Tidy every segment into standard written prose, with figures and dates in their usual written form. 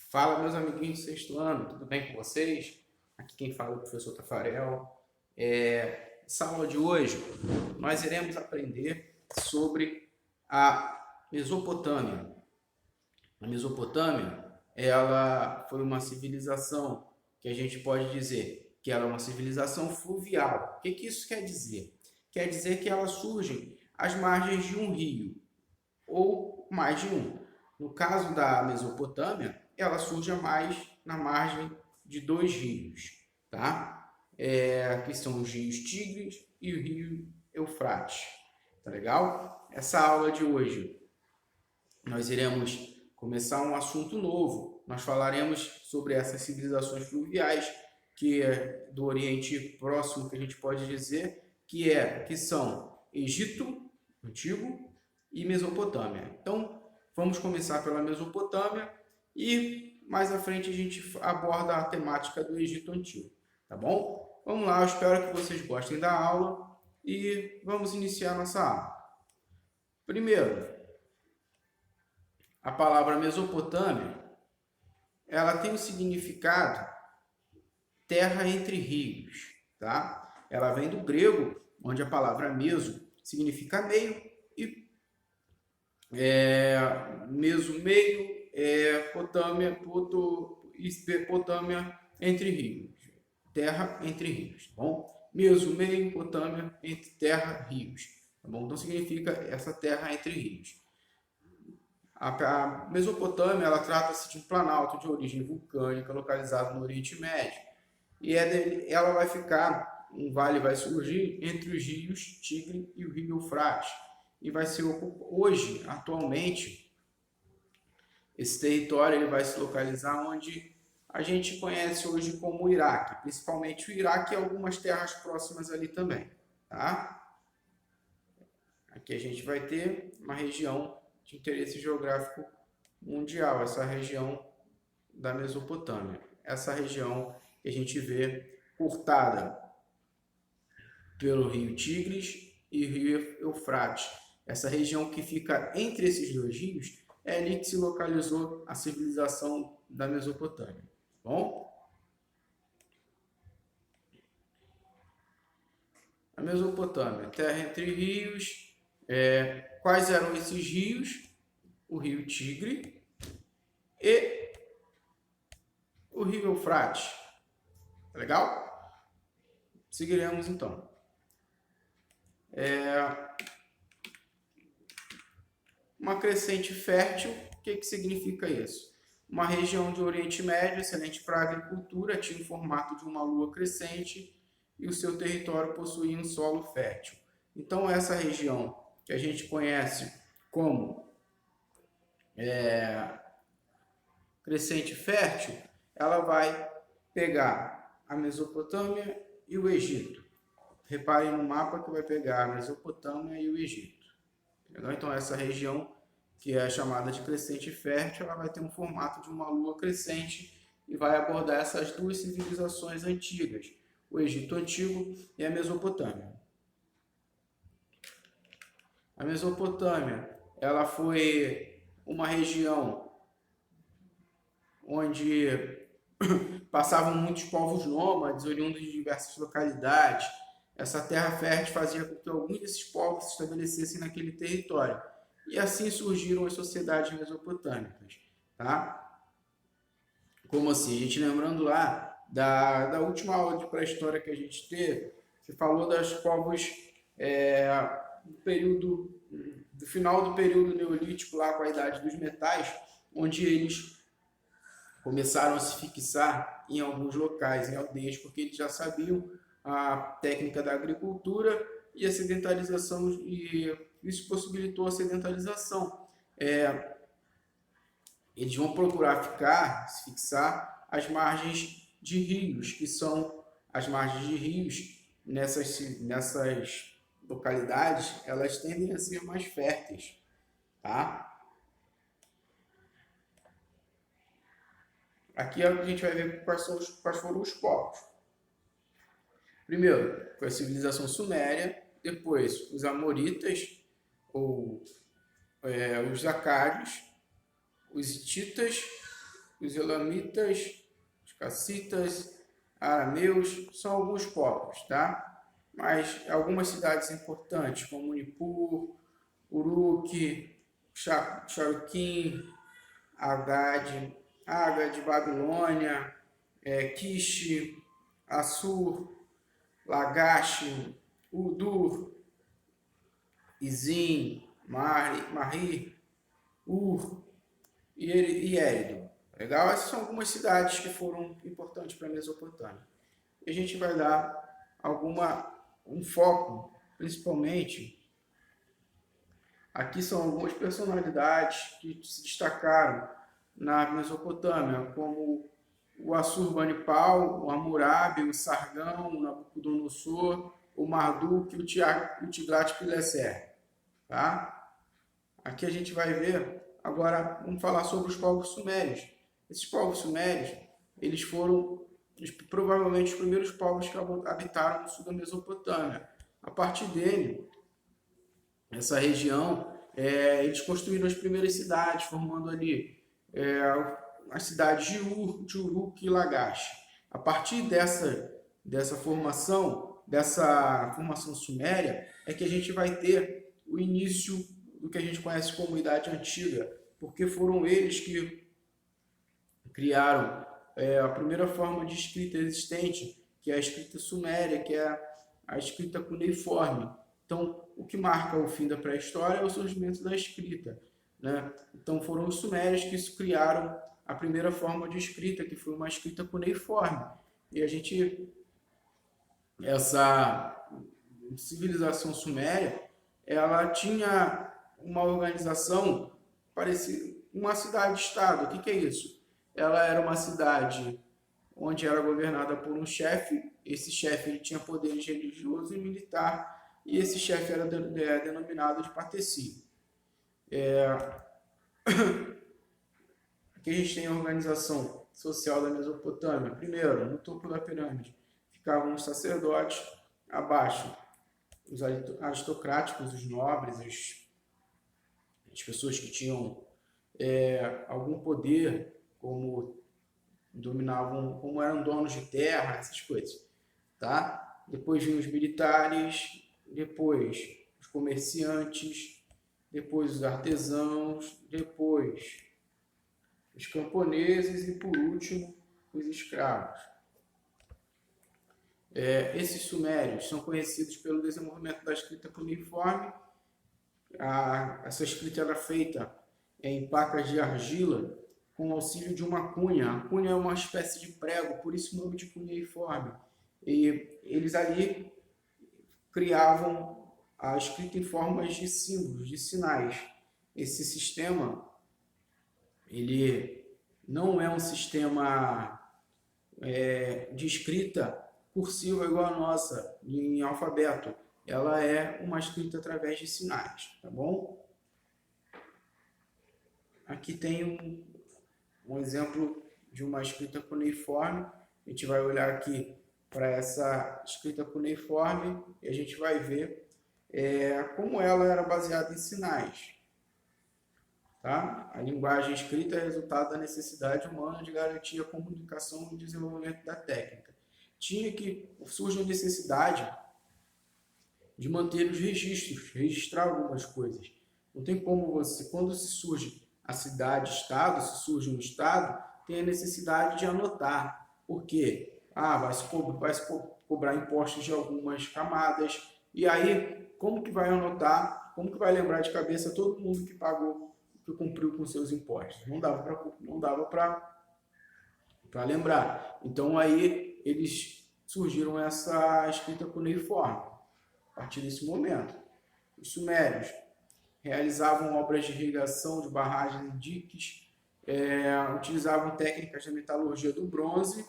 Fala, meus amiguinhos do sexto ano, tudo bem com vocês? Aqui quem fala é o professor Tafarel. Essa aula de hoje nós iremos aprender sobre a Mesopotâmia. A Mesopotâmia, ela foi uma civilização que a gente pode dizer que ela é uma civilização fluvial. O que isso quer dizer? Quer dizer que ela surge às margens de um rio, ou mais de um. No caso da Mesopotâmia, ela surge mais na margem de dois rios, tá? Que são os rios Tigres e o rio Eufrates, tá legal? Essa aula de hoje nós iremos começar um assunto novo. Nós falaremos sobre essas civilizações fluviais que é do Oriente Próximo, que a gente pode dizer que são Egito Antigo e Mesopotâmia. Então, vamos começar pela Mesopotâmia e mais à frente a gente aborda a temática do Egito Antigo, tá bom? Vamos lá, eu espero que vocês gostem da aula e vamos iniciar nossa aula. Primeiro, a palavra Mesopotâmia, ela tem o significado terra entre rios, tá? Ela vem do grego, onde a palavra meso significa meio e meso meio, potâmia, potâmia entre rios, terra entre rios, tá bom? Meso meio, potâmia entre terra rios, tá bom? Então significa essa terra entre rios. A Mesopotâmia, ela trata-se de um planalto de origem vulcânica localizado no Oriente Médio. E ela vai ficar, um vale vai surgir entre os rios Tigre e o rio Eufrates. E vai ser hoje, atualmente, esse território ele vai se localizar onde a gente conhece hoje como o Iraque, principalmente o Iraque e algumas terras próximas ali também, tá? Aqui a gente vai ter uma região de interesse geográfico mundial, essa região da Mesopotâmia. Essa região que a gente vê cortada pelo rio Tigres e o rio Eufrates. Essa região que fica entre esses dois rios é ali que se localizou a civilização da Mesopotâmia. Bom? A Mesopotâmia, terra entre rios. Quais eram esses rios? O rio Tigre e o rio Eufrates. Tá legal? Seguiremos então. Uma crescente fértil, o que significa isso? Uma região de Oriente Médio, excelente para a agricultura, tinha o formato de uma lua crescente e o seu território possuía um solo fértil. Então, essa região que a gente conhece como crescente fértil, ela vai pegar a Mesopotâmia e o Egito. Reparem no mapa que vai pegar a Mesopotâmia e o Egito. Então, essa região, que é chamada de crescente fértil, ela vai ter um formato de uma lua crescente e vai abordar essas duas civilizações antigas, o Egito Antigo e a Mesopotâmia. A Mesopotâmia, ela foi uma região onde passavam muitos povos nômades, oriundos de diversas localidades. Essa terra fértil fazia com que alguns desses povos se estabelecessem naquele território. E assim surgiram as sociedades mesopotâmicas. Tá? Como assim? A gente lembrando lá da última aula de pré-história que a gente teve, que falou das povos do final do período neolítico, lá com a idade dos metais, onde eles começaram a se fixar em alguns locais, em aldeias, porque eles já sabiam a técnica da agricultura e a sedentarização, e isso possibilitou a sedentarização. Eles vão procurar se fixar às margens de rios, que são as margens de rios nessas localidades, elas tendem a ser mais férteis, tá? Aqui a gente vai ver quais foram os povos. Primeiro, foi a civilização suméria, depois os amoritas, ou os acádios, os hititas os elamitas, os cassitas, arameus, são alguns povos, tá? Mas algumas cidades importantes, como Nippur, Uruk, Charquim, Agade, Babilônia, Kish, Assur, Lagash, Udur, Izim, Mari, Ur e Érido. Legal? Essas são algumas cidades que foram importantes para a Mesopotâmia. E a gente vai dar um foco, principalmente, aqui são algumas personalidades que se destacaram na Mesopotâmia, como o Assurbanipal, o Hammurabi, o Sargão, o Nabucodonosor, o Marduk e o Tiglat-Pileser. Tá? Aqui a gente vai ver, agora vamos falar sobre os povos sumérios. Esses povos sumérios, eles foram provavelmente os primeiros povos que habitaram no sul da Mesopotâmia. A partir dele, essa região, eles construíram as primeiras cidades, formando ali as cidades de Ur, de Uruk e Lagash. A partir dessa formação suméria, é que a gente vai ter o início do que a gente conhece como Idade Antiga, porque foram eles que criaram a primeira forma de escrita existente, que é a escrita suméria, que é a escrita cuneiforme. Então, o que marca o fim da pré-história é o surgimento da escrita, né? Então, foram os sumérios que criaram a primeira forma de escrita, que foi uma escrita cuneiforme. E essa civilização suméria, ela tinha uma organização parecida, uma cidade-estado. O que é isso? Ela era uma cidade onde era governada por um chefe. Esse chefe ele tinha poderes religioso e militar, e esse chefe era denominado de patecia. Aqui a gente tem a organização social da Mesopotâmia. Primeiro, no topo da pirâmide, ficavam os sacerdotes, abaixo os aristocráticos, os nobres, as pessoas que tinham algum poder, como dominavam, como eram donos de terra, essas coisas, tá? Depois vinham os militares, depois os comerciantes, depois os artesãos, depois os camponeses e, por último, os escravos. Esses sumérios são conhecidos pelo desenvolvimento da escrita cuneiforme. Essa escrita era feita em placas de argila com o auxílio de uma cunha. A cunha é uma espécie de prego, por isso o nome de cuneiforme. E eles ali criavam a escrita em formas de símbolos, de sinais. Esse sistema, ele não é um sistema de escrita cursiva igual a nossa, em alfabeto. Ela é uma escrita através de sinais, tá bom? Aqui tem um exemplo de uma escrita cuneiforme. A gente vai olhar aqui para essa escrita cuneiforme e a gente vai ver como ela era baseada em sinais. Tá? A linguagem escrita é resultado da necessidade humana de garantir a comunicação e desenvolvimento da técnica. Surge a necessidade de manter os registros, registrar algumas coisas. Não tem como quando se surge a cidade-estado, se surge um estado, tem a necessidade de anotar. Por quê? Vai se cobrar impostos de algumas camadas. E aí, como que vai anotar? Como que vai lembrar de cabeça todo mundo que pagou, que cumpriu com seus impostos? Não dava para lembrar. Então aí eles surgiram essa escrita cuneiforme. A partir desse momento, os sumérios realizavam obras de irrigação de barragens e diques, utilizavam técnicas da metalurgia do bronze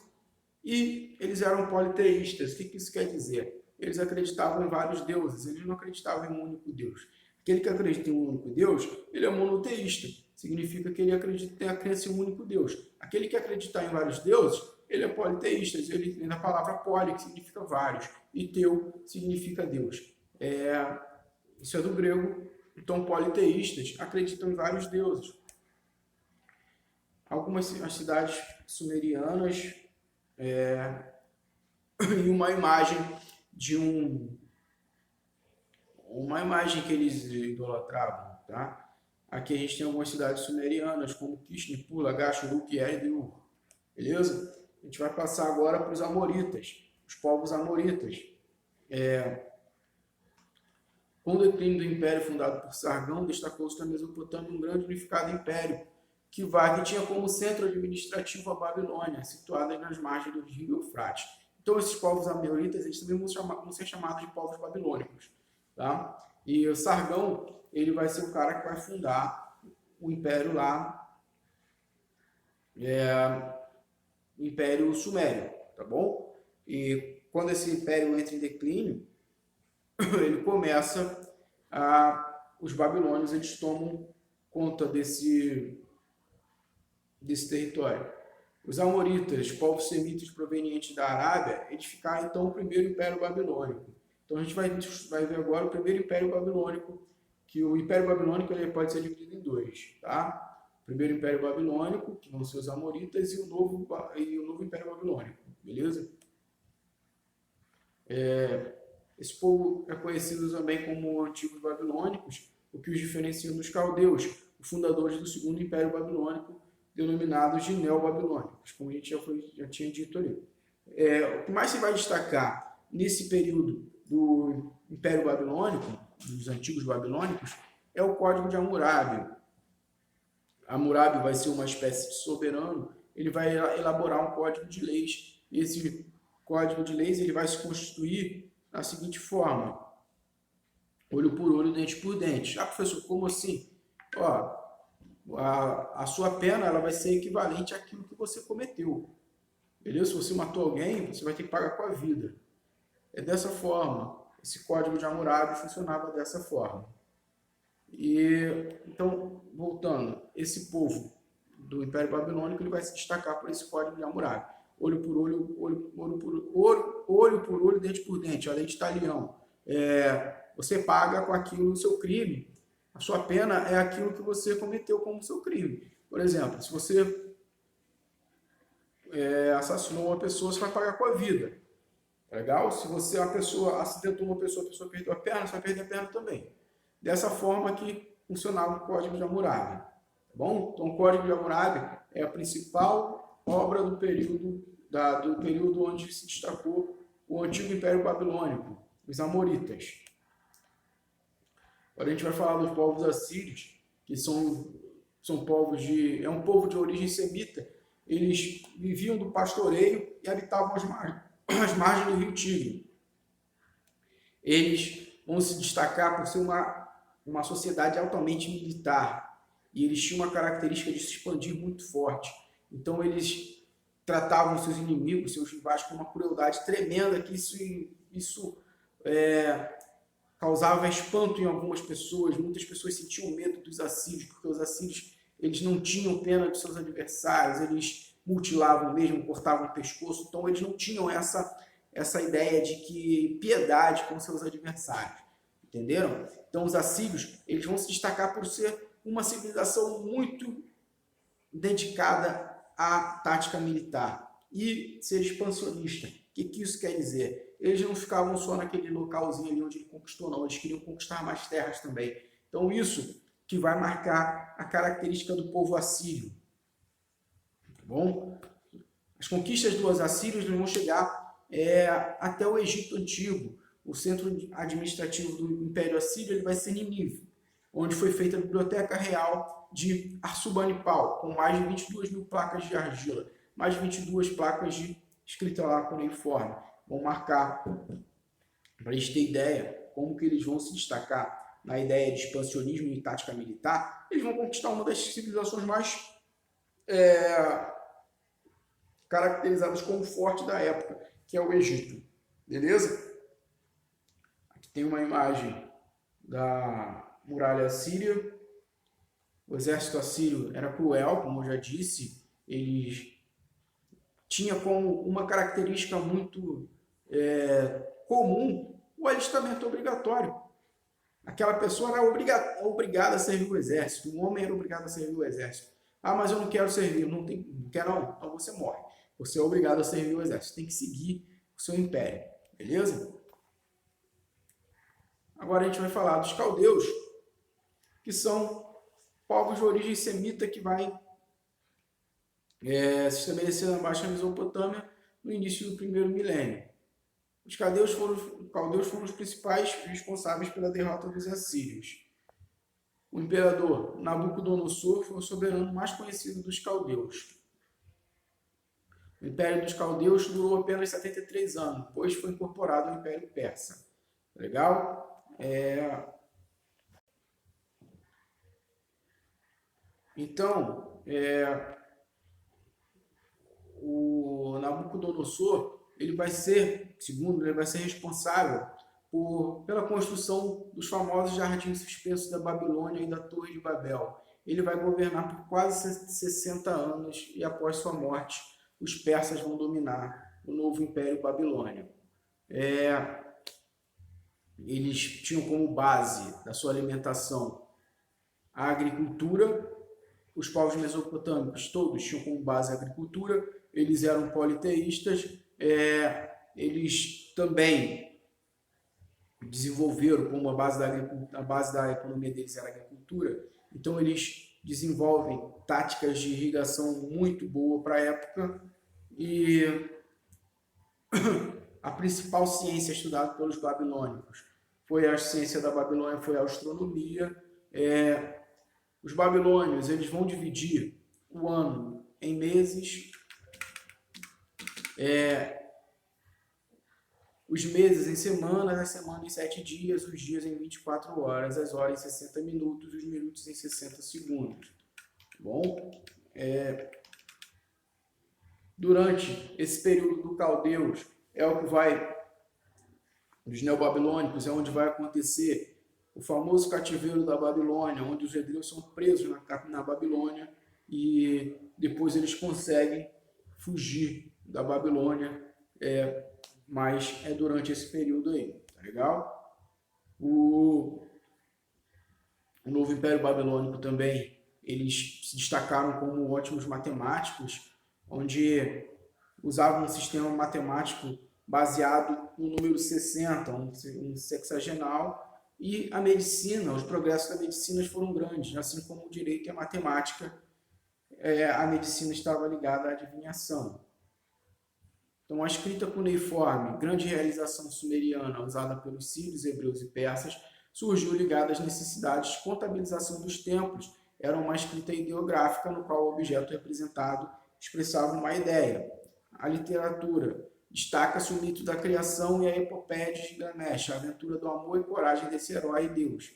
e eles eram politeístas. O que isso quer dizer? Eles acreditavam em vários deuses, eles não acreditavam em um único Deus. Aquele que acredita em um único Deus, ele é monoteísta, significa que ele tem a crença em um único Deus. Aquele que acredita em vários deuses, ele é politeísta, ele vem da palavra poli, que significa vários, e teu significa Deus. Isso é do grego. Então, politeístas acreditam em vários deuses. algumas as cidades sumerianas e uma imagem de uma imagem que eles idolatravam, tá? Aqui a gente tem algumas cidades sumerianas, como Kishne, Pula, Gash, Uruk e Eridu, beleza? A gente vai passar agora para os amoritas, os povos amoritas. Com o declínio do império fundado por Sargão, destacou-se na Mesopotâmia um grande unificado império, que tinha como centro administrativo a Babilônia, situada nas margens do rio Eufrates. Então, esses povos amoritas, eles também vão ser chamados de povos babilônicos. Tá? E o Sargão, ele vai ser o cara que vai fundar o império lá, o Império Sumério, tá bom? E quando esse império entra em declínio, ele começa os babilônios, eles tomam conta desse território. Os amoritas, povos semitas provenientes da Arábia, edificaram então o primeiro império babilônico. Então a gente vai ver agora o primeiro império babilônico, que o império babilônico ele pode ser dividido em dois, tá? O primeiro império babilônico, que vão ser os amoritas, e o novo império babilônico, beleza? Esse povo é conhecido também como antigos babilônicos, o que os diferencia dos caldeus, os fundadores do segundo império babilônico, denominados de neobabilônicos, como a gente já tinha dito ali. O que mais se vai destacar nesse período do Império Babilônico, dos antigos babilônicos, é o Código de Hammurabi. Hammurabi vai ser uma espécie de soberano, ele vai elaborar um código de leis. Esse código de leis ele vai se constituir da seguinte forma: olho por olho, dente por dente. Ah, professor, como assim? A sua pena ela vai ser equivalente àquilo que você cometeu. Beleza? Se você matou alguém, você vai ter que pagar com a vida. É dessa forma. Esse código de Hammurabi funcionava dessa forma. Então, voltando, esse povo do Império Babilônico ele vai se destacar por esse código de Hammurabi. Olho por olho, dente por dente. A lei de Talião. Você paga com aquilo o seu crime. A sua pena é aquilo que você cometeu como seu crime. Por exemplo, se você assassinou uma pessoa, você vai pagar com a vida. Legal? Se você acidentou uma pessoa, a pessoa perdeu a perna, você vai perder a perna também. Dessa forma que funcionava o Código de Hammurabi. Tá bom? Então, o Código de Hammurabi é a principal obra do período onde se destacou o antigo Império Babilônico, os Amoritas. Agora a gente vai falar dos povos assírios, que são povos é um povo de origem semita. Eles viviam do pastoreio e habitavam as margens do rio Tigre. Eles vão se destacar por ser uma sociedade altamente militar. E eles tinham uma característica de se expandir muito forte. Então eles tratavam seus inimigos, seus rivais, com uma crueldade tremenda, que isso causava espanto em algumas pessoas. Muitas pessoas sentiam medo dos assírios, porque os assírios eles não tinham pena de seus adversários, eles mutilavam mesmo, cortavam o pescoço, então eles não tinham essa ideia de que piedade com seus adversários, entenderam? Então os assírios eles vão se destacar por ser uma civilização muito dedicada à tática militar e ser expansionista. O que isso quer dizer? Eles não ficavam só naquele localzinho ali onde ele conquistou, não. Eles queriam conquistar mais terras também. Então, isso que vai marcar a característica do povo assírio. Tá bom? As conquistas dos assírios vão chegar até o Egito Antigo. O centro administrativo do Império Assírio ele vai ser Nínive, onde foi feita a Biblioteca Real de Assurbanipal, com mais de 22 mil placas de argila, mais de 22 placas de escrita lá cuneiforme. Vão marcar, para a gente ter ideia, como que eles vão se destacar na ideia de expansionismo e tática militar. Eles vão conquistar uma das civilizações mais caracterizadas como forte da época, que é o Egito. Beleza? Aqui tem uma imagem da muralha assíria. O exército assírio era cruel, como eu já disse. Eles tinha como uma característica muito comum o alistamento obrigatório. Aquela pessoa era obrigada a servir o exército, um homem era obrigado a servir o exército. Ah, mas eu não quero servir. Não quer não? Então você morre. Você é obrigado a servir o exército. Tem que seguir o seu império. Beleza? Agora a gente vai falar dos caldeus, que são povos de origem semita que vai se estabelecer na Baixa Mesopotâmia no início do primeiro milênio. Os caldeus foram os principais responsáveis pela derrota dos assírios. O imperador Nabucodonosor foi o soberano mais conhecido dos caldeus. O Império dos Caldeus durou apenas 73 anos, depois foi incorporado ao Império Persa. Legal? Então, o Nabucodonosor, ele vai ser responsável pela construção dos famosos jardins suspensos da Babilônia e da Torre de Babel. Ele vai governar por quase 60 anos e após sua morte, os persas vão dominar o novo Império Babilônio. Eles tinham como base da sua alimentação a agricultura. Os povos mesopotâmicos todos tinham como base a agricultura. Eles eram politeístas. Eles também desenvolveram como a base da economia deles era a agricultura. Então eles desenvolvem táticas de irrigação muito boa para a época, e a principal ciência estudada pelos babilônicos foi a ciência da Babilônia, foi a astronomia. Os babilônios, eles vão dividir o ano em meses, os meses em semanas, as semanas em 7 dias, os dias em 24 horas, as horas em 60 minutos, os minutos em 60 segundos. Bom, durante esse período do caldeus, dos neobabilônicos, é onde vai acontecer o famoso cativeiro da Babilônia, onde os hebreus são presos na Babilônia e depois eles conseguem fugir da Babilônia, mas é durante esse período aí, tá legal? O novo Império Babilônico também, eles se destacaram como ótimos matemáticos, onde usavam um sistema matemático baseado no número 60, um sexagenal, e a medicina, os progressos da medicina foram grandes, assim como o direito e a matemática, a medicina estava ligada à adivinhação. Então, a escrita cuneiforme, grande realização sumeriana usada pelos sírios, hebreus e persas, surgiu ligada às necessidades de contabilização dos templos. Era uma escrita ideográfica no qual o objeto representado expressava uma ideia. A literatura, destaca-se o mito da criação e a epopeia de Gilgamesh, a aventura do amor e coragem desse herói e Deus,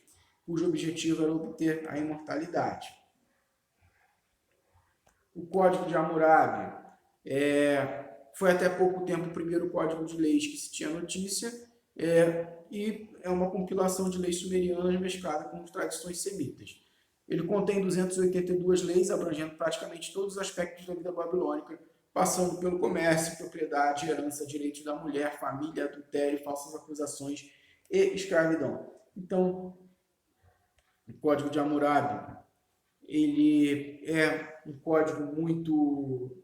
cujo objetivo era obter a imortalidade. O Código de Hammurabi foi até pouco tempo o primeiro código de leis que se tinha notícia, e é uma compilação de leis sumerianas mesclada com tradições semitas. Ele contém 282 leis, abrangendo praticamente todos os aspectos da vida babilônica, passando pelo comércio, propriedade, herança, direitos da mulher, família, adultério, falsas acusações e escravidão. Então, o Código de Hammurabi, ele é um código muito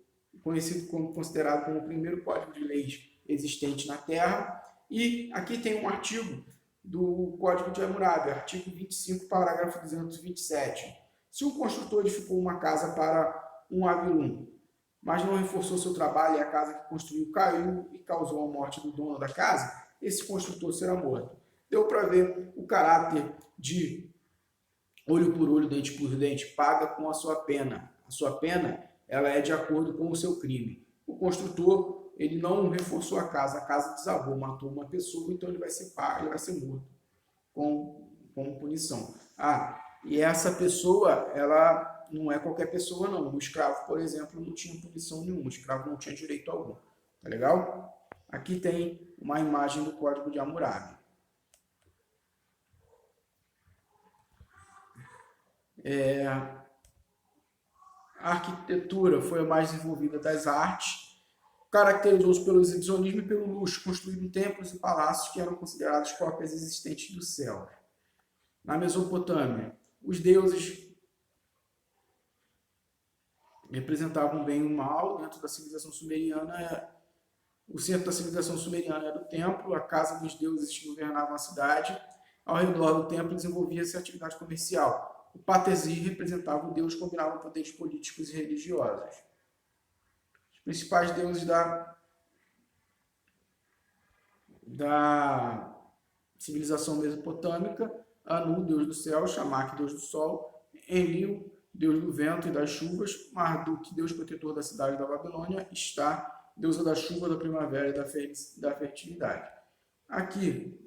considerado como o primeiro código de leis existente na Terra. E aqui tem um artigo do Código de Hammurabi, artigo 25, parágrafo 227. Se um construtor edificou uma casa para um Avilum, mas não reforçou seu trabalho e a casa que construiu caiu e causou a morte do dono da casa, esse construtor será morto. Deu para ver o caráter de olho por olho, dente por dente, paga com a sua pena. A sua pena, ela é de acordo com o seu crime. O construtor, ele não reforçou a casa desabou, matou uma pessoa, então ele vai ser pago, ele vai ser morto com punição. E essa pessoa, ela não é qualquer pessoa não. O escravo, por exemplo, não tinha punição nenhuma, o escravo não tinha direito algum. Tá legal? Aqui tem uma imagem do Código de Hammurabi. A arquitetura foi a mais desenvolvida das artes, caracterizou-se pelo exibicionismo e pelo luxo, construído templos e palácios que eram considerados cópias existentes do céu. Na Mesopotâmia, os deuses representavam o bem e o mal. Dentro da civilização sumeriana, o centro da civilização sumeriana era o templo, a casa dos deuses que governavam a cidade. Ao redor do templo desenvolvia-se a atividade comercial. O Patezir representava o deus que combinava poderes políticos e religiosos. Os principais deuses da civilização mesopotâmica: Anu, deus do céu; Shamak, deus do sol; Enlil, deus do vento e das chuvas; Marduk, deus protetor da cidade da Babilônia; Ishtar, deusa da chuva, da primavera e da fertilidade. Aqui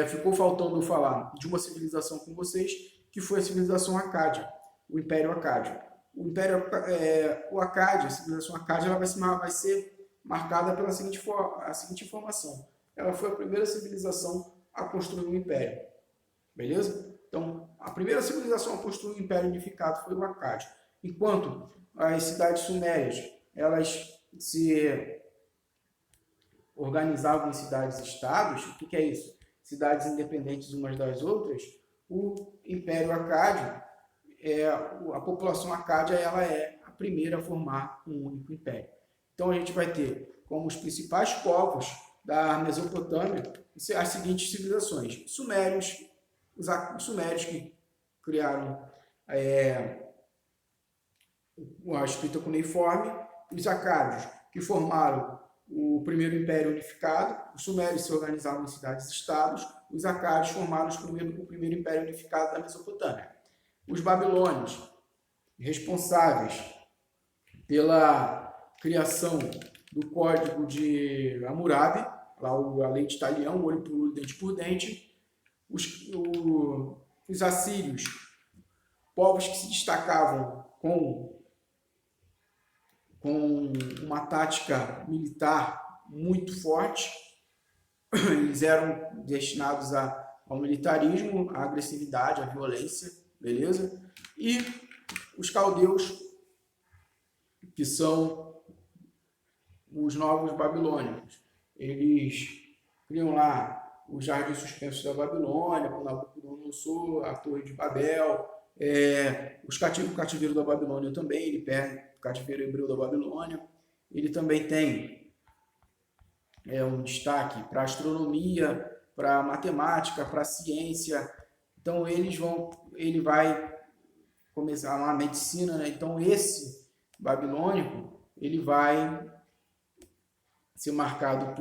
ficou faltando eu falar de uma civilização com vocês, que foi a civilização Acádia, o Império Acádio. O Acádia, a civilização Acádia, ela vai ser marcada pela seguinte informação: ela foi a primeira civilização a construir um império. Beleza? Então, a primeira civilização a construir um império unificado foi o Acádio. Enquanto as cidades sumérias, elas se organizavam em cidades-estados. O que é isso? Cidades independentes umas das outras. O Império Acádio, a população acádia, ela é a primeira a formar um único império. Então a gente vai ter como os principais povos da Mesopotâmia as seguintes civilizações: Sumérios, os Sumérios que criaram a escrita cuneiforme; os Acádios, que formaram o primeiro império unificado. Os Sumérios se organizavam em cidades-estados; os Acádios formaram o primeiro império unificado da Mesopotâmia. Os Babilônios, responsáveis pela criação do Código de Hammurabi, lá a lei de Talião, olho por olho, dente por dente. Os assírios, povos que se destacavam com uma tática militar muito forte. Eles eram destinados ao militarismo, à agressividade, à violência, beleza? E os caldeus, que são os novos babilônicos, eles criam lá os jardins suspensos da Babilônia, com Nabucodonosor, a Torre de Babel, o cativeiro da Babilônia também, ele perde o cativeiro hebreu da Babilônia. Ele também tem um destaque para a astronomia, para a matemática, para a ciência. Então ele vai começar uma medicina, né? Então esse babilônico, ele vai ser marcado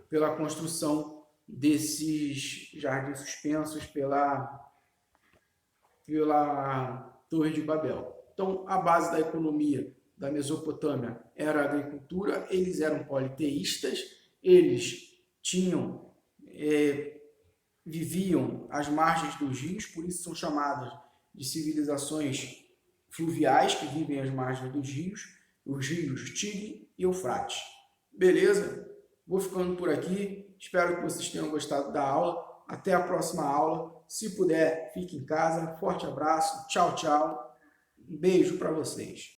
pela construção desses jardins suspensos, pela Torre de Babel. Então, a base da economia da Mesopotâmia era a agricultura. Eles eram politeístas, eles viviam às margens dos rios, por isso são chamadas de civilizações fluviais, que vivem às margens dos rios, os rios Tigre e Eufrates. Beleza? Vou ficando por aqui. Espero que vocês tenham gostado da aula. Até a próxima aula. Se puder, fique em casa. Forte abraço. Tchau, tchau. Um beijo para vocês.